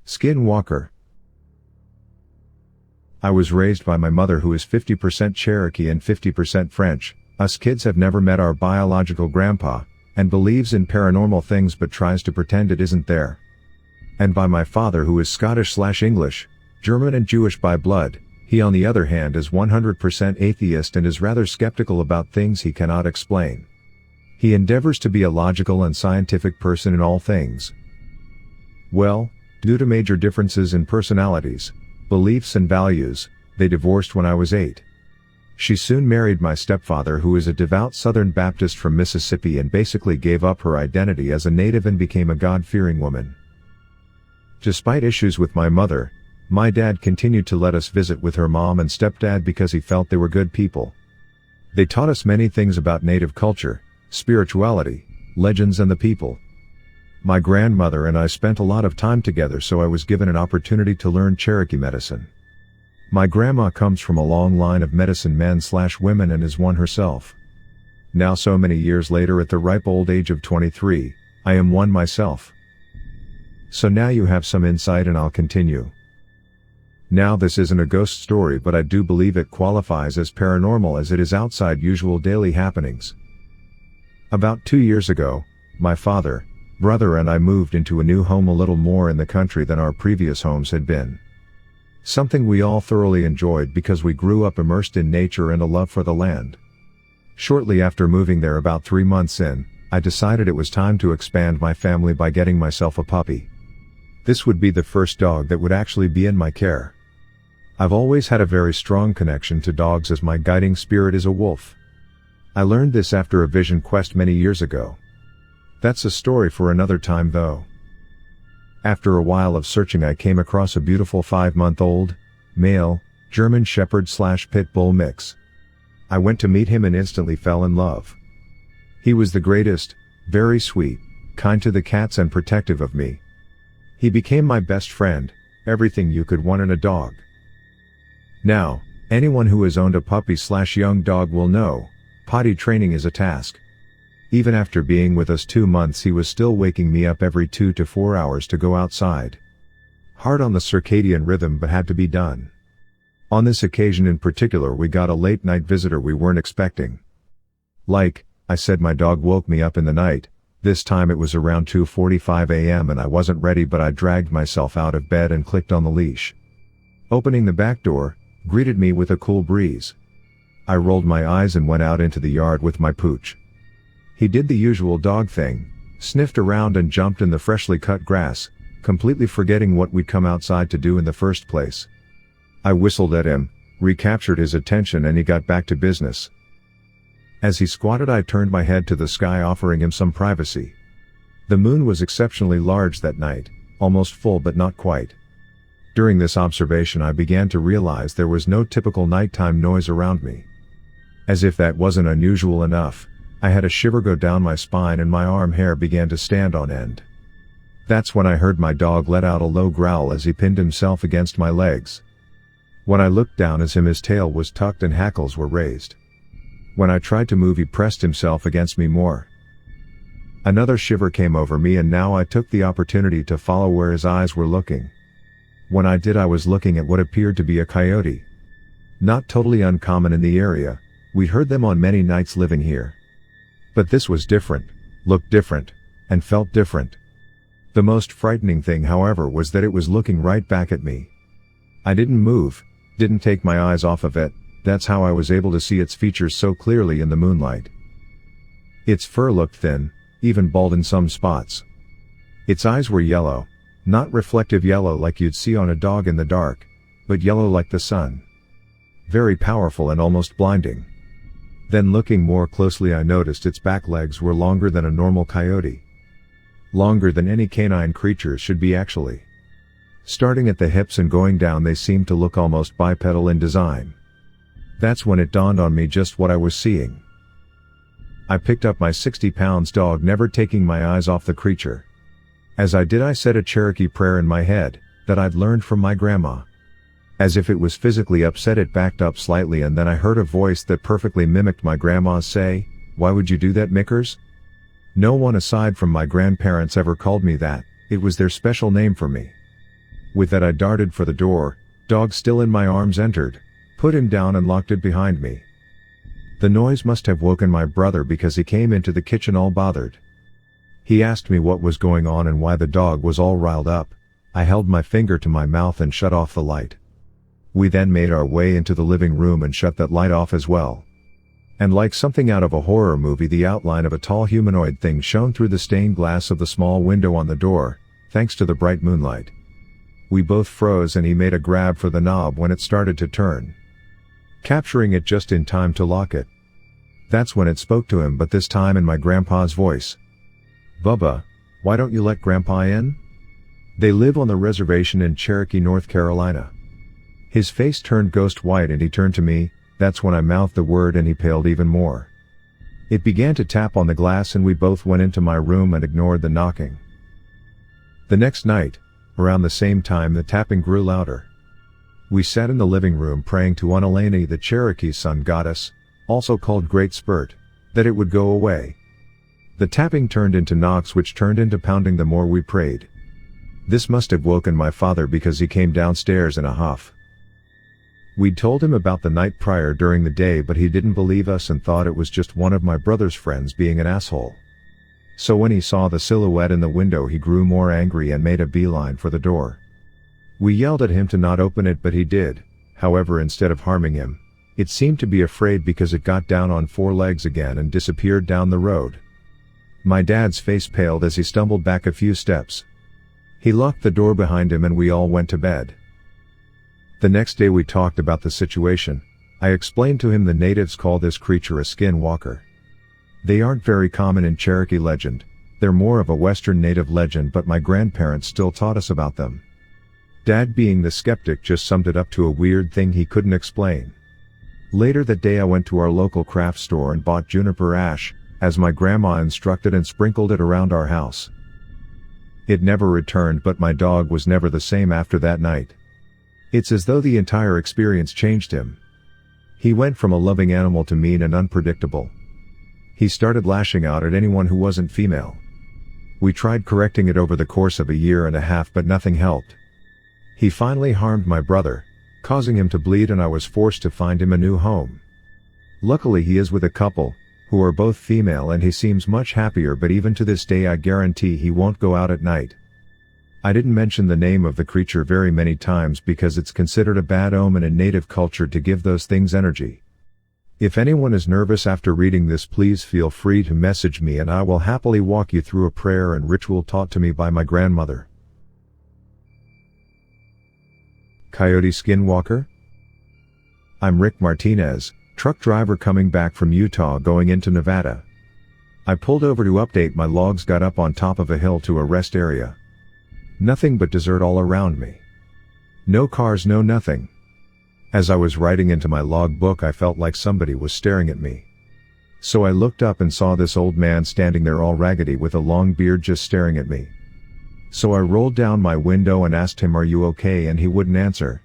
Skinwalker. I was raised by my mother, who is 50% Cherokee and 50% French. Us kids have never met our biological grandpa, and believes in paranormal things but tries to pretend it isn't there. And by my father, who is Scottish/English, German and Jewish by blood. He, on the other hand, is 100% atheist and is rather skeptical about things he cannot explain. He endeavors to be a logical and scientific person in all things. Well, due to major differences in personalities, beliefs and values, they divorced when I was 8. She soon married my stepfather, who is a devout Southern Baptist from Mississippi, and basically gave up her identity as a native and became a God-fearing woman. Despite issues with my mother, my dad continued to let us visit with her mom and stepdad because he felt they were good people. They taught us many things about native culture, spirituality, legends and the people. My grandmother and I spent a lot of time together, so I was given an opportunity to learn Cherokee medicine. My grandma comes from a long line of medicine men/women and is one herself. Now, so many years later, at the ripe old age of 23, I am one myself. So now you have some insight, and I'll continue. Now, this isn't a ghost story, but I do believe it qualifies as paranormal as it is outside usual daily happenings. About 2 years ago, my father, brother and I moved into a new home a little more in the country than our previous homes had been. Something we all thoroughly enjoyed because we grew up immersed in nature and a love for the land. Shortly after moving there, about 3 months in, I decided it was time to expand my family by getting myself a puppy. This would be the first dog that would actually be in my care. I've always had a very strong connection to dogs, as my guiding spirit is a wolf. I learned this after a vision quest many years ago. That's a story for another time though. After a while of searching, I came across a beautiful 5-month-old, male, German Shepherd/Pit Bull mix. I went to meet him and instantly fell in love. He was the greatest, very sweet, kind to the cats and protective of me. He became my best friend, everything you could want in a dog. Now, anyone who has owned a puppy/young dog will know, potty training is a task. Even after being with us 2 months, he was still waking me up every 2 to 4 hours to go outside. Hard on the circadian rhythm, but had to be done. On this occasion in particular, we got a late night visitor we weren't expecting. Like I said, my dog woke me up in the night. This time it was around 2:45 a.m. and I wasn't ready, but I dragged myself out of bed and clicked on the leash. Opening the back door, greeted me with a cool breeze. I rolled my eyes and went out into the yard with my pooch. He did the usual dog thing, sniffed around and jumped in the freshly cut grass, completely forgetting what we'd come outside to do in the first place. I whistled at him, recaptured his attention, and he got back to business. As he squatted, I turned my head to the sky, offering him some privacy. The moon was exceptionally large that night, almost full but not quite. During this observation, I began to realize there was no typical nighttime noise around me. As if that wasn't unusual enough, I had a shiver go down my spine and my arm hair began to stand on end. That's when I heard my dog let out a low growl as he pinned himself against my legs. When I looked down at him, his tail was tucked and hackles were raised. When I tried to move, he pressed himself against me more. Another shiver came over me, and now I took the opportunity to follow where his eyes were looking. When I did, I was looking at what appeared to be a coyote. Not totally uncommon in the area, we'd heard them on many nights living here. But this was different, looked different, and felt different. The most frightening thing, however, was that it was looking right back at me. I didn't move, didn't take my eyes off of it. That's how I was able to see its features so clearly in the moonlight. Its fur looked thin, even bald in some spots. Its eyes were yellow, not reflective yellow like you'd see on a dog in the dark, but yellow like the sun. Very powerful and almost blinding. Then, looking more closely, I noticed its back legs were longer than a normal coyote. Longer than any canine creature should be, actually. Starting at the hips and going down, they seemed to look almost bipedal in design. That's when it dawned on me just what I was seeing. I picked up my 60-pound dog, never taking my eyes off the creature. As I did, I said a Cherokee prayer in my head, that I'd learned from my grandma. As if it was physically upset, it backed up slightly, and then I heard a voice that perfectly mimicked my grandma's say, "Why would you do that, Mickers?" No one aside from my grandparents ever called me that, it was their special name for me. With that I darted for the door, dog still in my arms entered, put him down and locked it behind me. The noise must have woken my brother because he came into the kitchen all bothered. He asked me what was going on and why the dog was all riled up. I held my finger to my mouth and shut off the light. We then made our way into the living room and shut that light off as well. And like something out of a horror movie, the outline of a tall humanoid thing shone through the stained glass of the small window on the door, thanks to the bright moonlight. We both froze and he made a grab for the knob when it started to turn, capturing it just in time to lock it. That's when it spoke to him, but this time in my grandpa's voice. "Bubba, why don't you let Grandpa in? They live on the reservation in Cherokee, North Carolina." His face turned ghost white and he turned to me. That's when I mouthed the word and he paled even more. It began to tap on the glass and we both went into my room and ignored the knocking. The next night, around the same time, the tapping grew louder. We sat in the living room praying to Unalani, the Cherokee sun goddess, also called Great Spurt, that it would go away. The tapping turned into knocks, which turned into pounding the more we prayed. This must have woken my father because he came downstairs in a huff. We'd told him about the night prior during the day, but he didn't believe us and thought it was just one of my brother's friends being an asshole. So when he saw the silhouette in the window, he grew more angry and made a beeline for the door. We yelled at him to not open it, but he did. However, instead of harming him, it seemed to be afraid because it got down on 4 legs again and disappeared down the road. My dad's face paled as he stumbled back a few steps. He locked the door behind him and we all went to bed. The next day we talked about the situation. I explained to him the natives call this creature a skinwalker. They aren't very common in Cherokee legend, they're more of a Western native legend, but my grandparents still taught us about them. Dad, being the skeptic, just summed it up to a weird thing he couldn't explain. Later that day I went to our local craft store and bought juniper ash, as my grandma instructed, and sprinkled it around our house. It never returned, but my dog was never the same after that night. It's as though the entire experience changed him. He went from a loving animal to mean and unpredictable. He started lashing out at anyone who wasn't female. We tried correcting it over the course of a year and a half, but nothing helped. He finally harmed my brother, causing him to bleed, and I was forced to find him a new home. Luckily he is with a couple, who are both female, and he seems much happier, but even to this day I guarantee he won't go out at night. I didn't mention the name of the creature very many times because it's considered a bad omen in native culture to give those things energy. If anyone is nervous after reading this, please feel free to message me and I will happily walk you through a prayer and ritual taught to me by my grandmother. Coyote Skinwalker? I'm Rick Martinez, truck driver coming back from Utah going into Nevada. I pulled over to update my logs, got up on top of a hill to a rest area. Nothing but desert all around me. No cars, no nothing. As I was writing into my log book, I felt like somebody was staring at me. So I looked up and saw this old man standing there all raggedy with a long beard just staring at me. So I rolled down my window and asked him, "Are you okay?" and he wouldn't answer.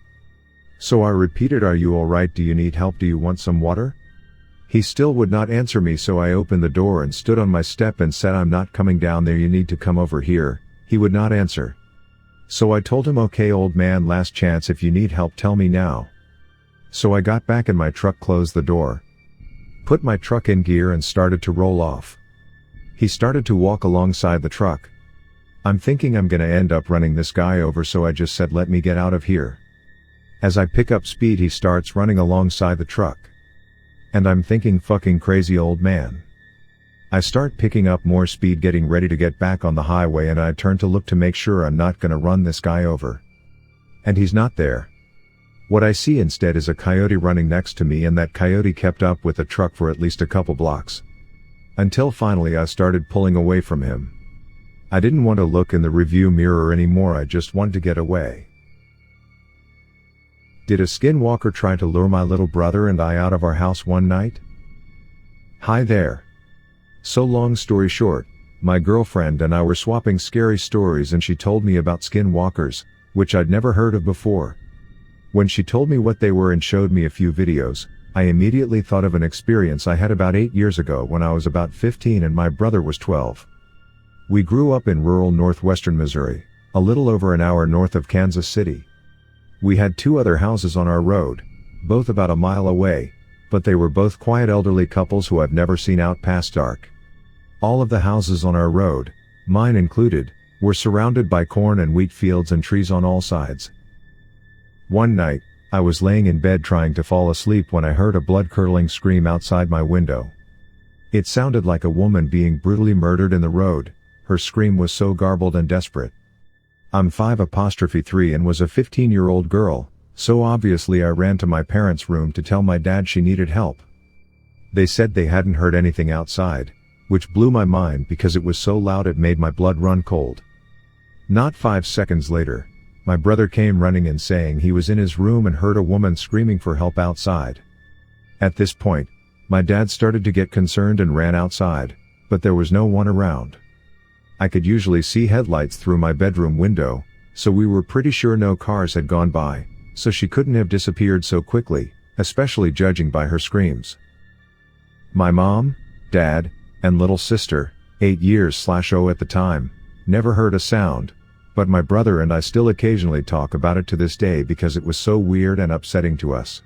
So I repeated, "Are you alright? Do you need help? Do you want some water?" He still would not answer me, so I opened the door and stood on my step and said, "I'm not coming down there, you need to come over here." He would not answer. So I told him, "Okay old man, last chance, if you need help tell me now." So I got back in my truck, closed the door, put my truck in gear and started to roll off. He started to walk alongside the truck. I'm thinking I'm gonna end up running this guy over, so I just said, "Let me get out of here." As I pick up speed, he starts running alongside the truck. And I'm thinking, fucking crazy old man. I start picking up more speed, getting ready to get back on the highway, and I turn to look to make sure I'm not gonna run this guy over. And he's not there. What I see instead is a coyote running next to me, and that coyote kept up with the truck for at least a couple blocks. Until finally I started pulling away from him. I didn't want to look in the rearview mirror anymore, I just wanted to get away. Did a skinwalker try to lure my little brother and I out of our house one night? Hi there. So long story short, my girlfriend and I were swapping scary stories and she told me about skinwalkers, which I'd never heard of before. When she told me what they were and showed me a few videos, I immediately thought of an experience I had about 8 years ago when I was about 15 and my brother was 12. We grew up in rural northwestern Missouri, a little over an hour north of Kansas City. We had 2 other houses on our road, both about a mile away, but they were both quiet elderly couples who I've never seen out past dark. All of the houses on our road, mine included, were surrounded by corn and wheat fields and trees on all sides. One night, I was laying in bed trying to fall asleep when I heard a blood-curdling scream outside my window. It sounded like a woman being brutally murdered in the road. Her scream was so garbled and desperate. I'm 5'3" and was a 15-year-old girl, so obviously I ran to my parents' room to tell my dad she needed help. They said they hadn't heard anything outside, which blew my mind because it was so loud it made my blood run cold. Not 5 seconds later, my brother came running in saying he was in his room and heard a woman screaming for help outside. At this point, my dad started to get concerned and ran outside, but there was no one around. I could usually see headlights through my bedroom window, so we were pretty sure no cars had gone by, so she couldn't have disappeared so quickly, especially judging by her screams. My mom, dad, and little sister, 8 years/0 at the time, never heard a sound, but my brother and I still occasionally talk about it to this day because it was so weird and upsetting to us.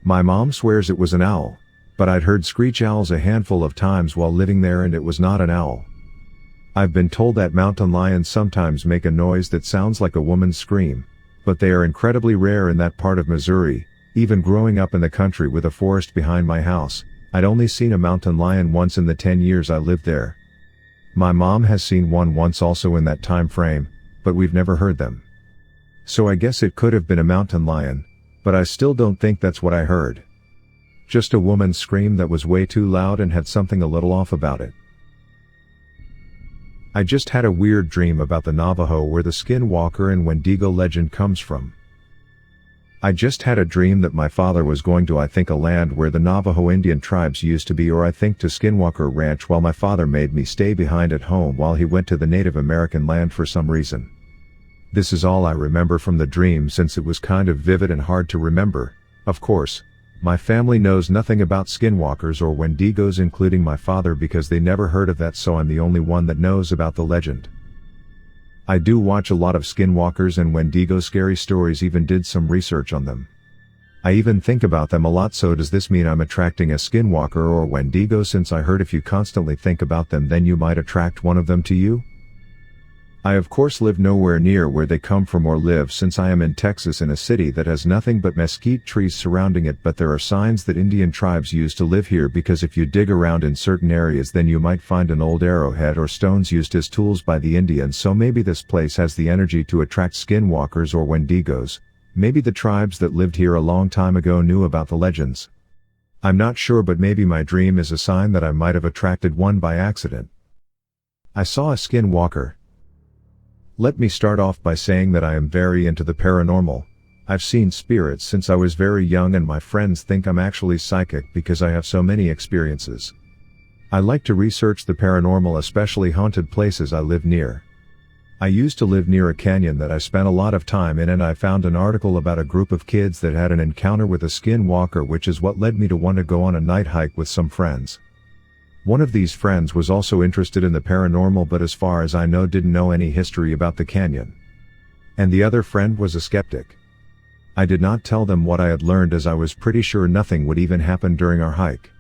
My mom swears it was an owl, but I'd heard screech owls a handful of times while living there and it was not an owl. I've been told that mountain lions sometimes make a noise that sounds like a woman's scream, but they are incredibly rare in that part of Missouri. Even growing up in the country with a forest behind my house, I'd only seen a mountain lion once in the 10 years I lived there. My mom has seen one once also in that time frame, but we've never heard them. So I guess it could have been a mountain lion, but I still don't think that's what I heard. Just a woman's scream that was way too loud and had something a little off about it. I just had a weird dream about the Navajo where the Skinwalker and Wendigo legend comes from. I just had a dream that my father was going to a land where the Navajo Indian tribes used to be or to Skinwalker Ranch while my father made me stay behind at home while he went to the Native American land for some reason. This is all I remember from the dream since it was kind of vivid and hard to remember. Of course, my family knows nothing about skinwalkers or Wendigos including my father because they never heard of that, so I'm the only one that knows about the legend. I do watch a lot of skinwalkers and Wendigo scary stories, even did some research on them. I even think about them a lot, so does this mean I'm attracting a skinwalker or Wendigo, since I heard if you constantly think about them then you might attract one of them to you? I of course live nowhere near where they come from or live, since I am in Texas in a city that has nothing but mesquite trees surrounding it, but there are signs that Indian tribes used to live here because if you dig around in certain areas then you might find an old arrowhead or stones used as tools by the Indians, so maybe this place has the energy to attract skinwalkers or Wendigos. Maybe the tribes that lived here a long time ago knew about the legends. I'm not sure, but maybe my dream is a sign that I might have attracted one by accident. I saw a skinwalker. Let me start off by saying that I am very into the paranormal. I've seen spirits since I was very young and my friends think I'm actually psychic because I have so many experiences. I like to research the paranormal, especially haunted places I live near. I used to live near a canyon that I spent a lot of time in, and I found an article about a group of kids that had an encounter with a skinwalker, which is what led me to want to go on a night hike with some friends. One of these friends was also interested in the paranormal, but as far as I know didn't know any history about the canyon. And the other friend was a skeptic. I did not tell them what I had learned as I was pretty sure nothing would even happen during our hike.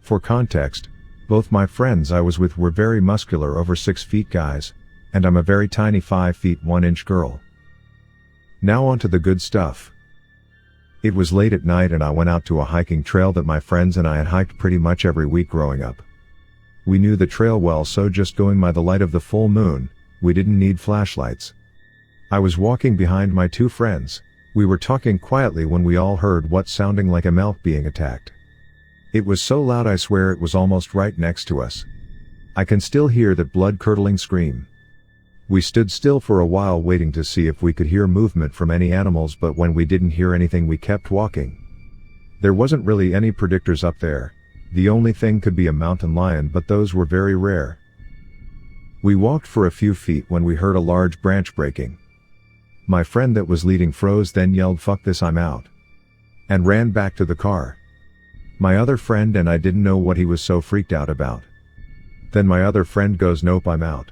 For context, both my friends I was with were very muscular, over 6 feet guys, and I'm a very tiny 5 feet 1 inch girl. Now on to the good stuff. It was late at night and I went out to a hiking trail that my friends and I had hiked pretty much every week growing up. We knew the trail well, so just going by the light of the full moon, we didn't need flashlights. I was walking behind my 2 friends. We were talking quietly when we all heard what sounded like a elk being attacked. It was so loud I swear it was almost right next to us. I can still hear that blood-curdling scream. We stood still for a while waiting to see if we could hear movement from any animals, but when we didn't hear anything we kept walking. There wasn't really any predictors up there. The only thing could be a mountain lion, but those were very rare. We walked for a few feet when we heard a large branch breaking. My friend that was leading froze, then yelled, "Fuck this, I'm out," and ran back to the car. My other friend and I didn't know what he was so freaked out about. Then my other friend goes, "Nope, I'm out,"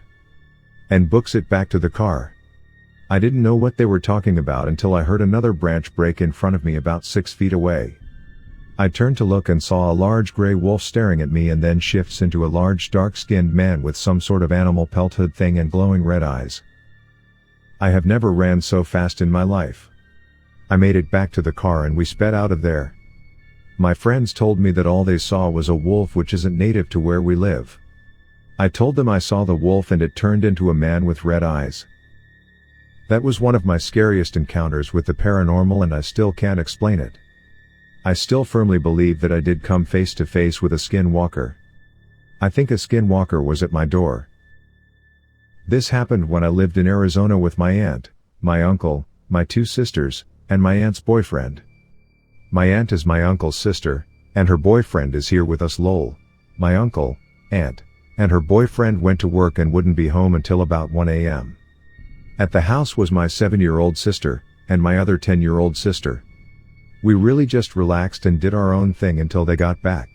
and books it back to the car. I didn't know what they were talking about until I heard another branch break in front of me about 6 feet away. I turned to look and saw a large gray wolf staring at me, and then shifts into a large dark-skinned man with some sort of animal pelt hood thing and glowing red eyes. I have never ran so fast in my life. I made it back to the car and we sped out of there. My friends told me that all they saw was a wolf, which isn't native to where we live. I told them I saw the wolf and it turned into a man with red eyes. That was one of my scariest encounters with the paranormal, and I still can't explain it. I still firmly believe that I did come face to face with a skinwalker. I think a skinwalker was at my door. This happened when I lived in Arizona with my aunt, my uncle, my 2 sisters, and my aunt's boyfriend. My aunt is my uncle's sister, and her boyfriend is here with us. Lol. My uncle, aunt, and her boyfriend went to work and wouldn't be home until about 1 a.m. At the house was my 7-year-old sister, and my other 10-year-old sister. We really just relaxed and did our own thing until they got back.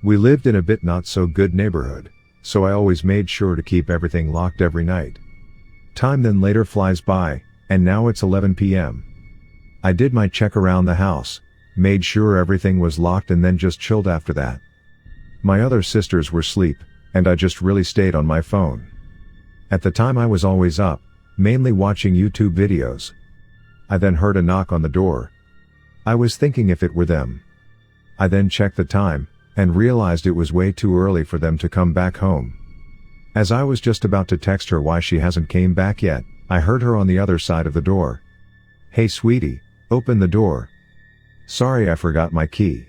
We lived in a bit not so good neighborhood, so I always made sure to keep everything locked every night. Time then later flies by, and now it's 11 p.m. I did my check around the house, made sure everything was locked, and then just chilled after that. My other sisters were asleep, and I just really stayed on my phone. At the time I was always up, mainly watching YouTube videos. I then heard a knock on the door. I was thinking if it were them. I then checked the time, and realized it was way too early for them to come back home. As I was just about to text her why she hasn't came back yet, I heard her on the other side of the door. "Hey sweetie, open the door. Sorry, I forgot my key."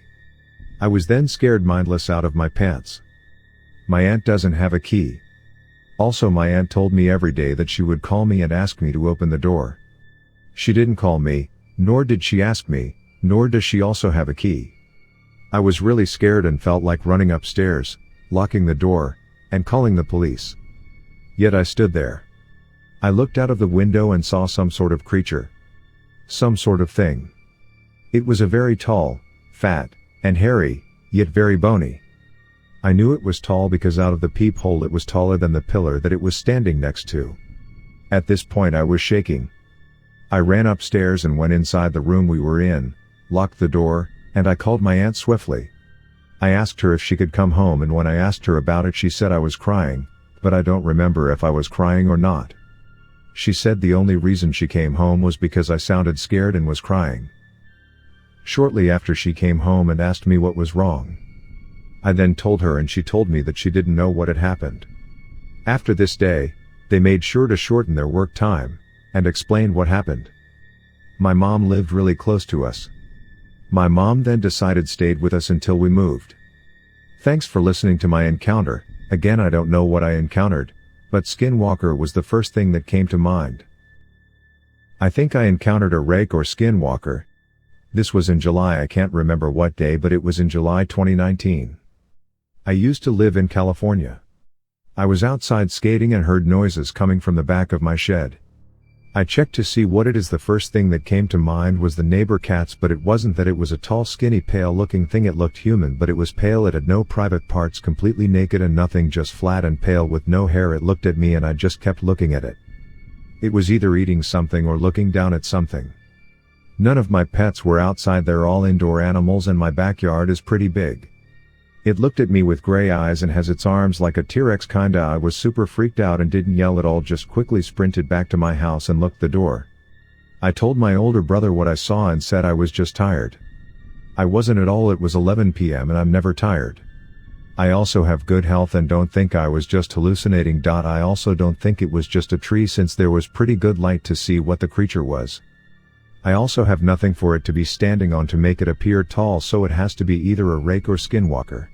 I was then scared mindless out of my pants. My aunt doesn't have a key. Also, my aunt told me every day that she would call me and ask me to open the door. She didn't call me, nor did she ask me, nor does she also have a key. I was really scared and felt like running upstairs, locking the door, and calling the police. Yet I stood there. I looked out of the window and saw some sort of creature. Some sort of thing. It was a very tall, fat, and hairy, yet very bony. I knew it was tall because out of the peephole it was taller than the pillar that it was standing next to. At this point I was shaking. I ran upstairs and went inside the room we were in, locked the door, and I called my aunt swiftly. I asked her if she could come home, and when I asked her about it she said I was crying, but I don't remember if I was crying or not. She said the only reason she came home was because I sounded scared and was crying. Shortly after she came home and asked me what was wrong. I then told her and she told me that she didn't know what had happened. After this day, they made sure to shorten their work time, and explained what happened. My mom lived really close to us. My mom then stayed with us until we moved. Thanks for listening to my encounter. Again, I don't know what I encountered, but Skinwalker was the first thing that came to mind. I think I encountered a rake or skinwalker. This was in July, I can't remember what day, but it was in July 2019. I used to live in California. I was outside skating and heard noises coming from the back of my shed. I checked to see what it is. The first thing that came to mind was the neighbor cats, but it wasn't that. It was a tall, skinny, pale looking thing. It looked human, but it was pale. It had no private parts, completely naked and nothing, just flat and pale with no hair. It looked at me and I just kept looking at it. It was either eating something or looking down at something. None of my pets were outside, they're all indoor animals, and my backyard is pretty big. It looked at me with gray eyes and has its arms like a T-Rex kinda. I was super freaked out and didn't yell at all, just quickly sprinted back to my house and locked the door. I told my older brother what I saw and said I was just tired. I wasn't at all. It was 11 p.m. and I'm never tired. I also have good health and don't think I was just hallucinating. I also don't think it was just a tree, since there was pretty good light to see what the creature was. I also have nothing for it to be standing on to make it appear tall, so it has to be either a rake or skinwalker.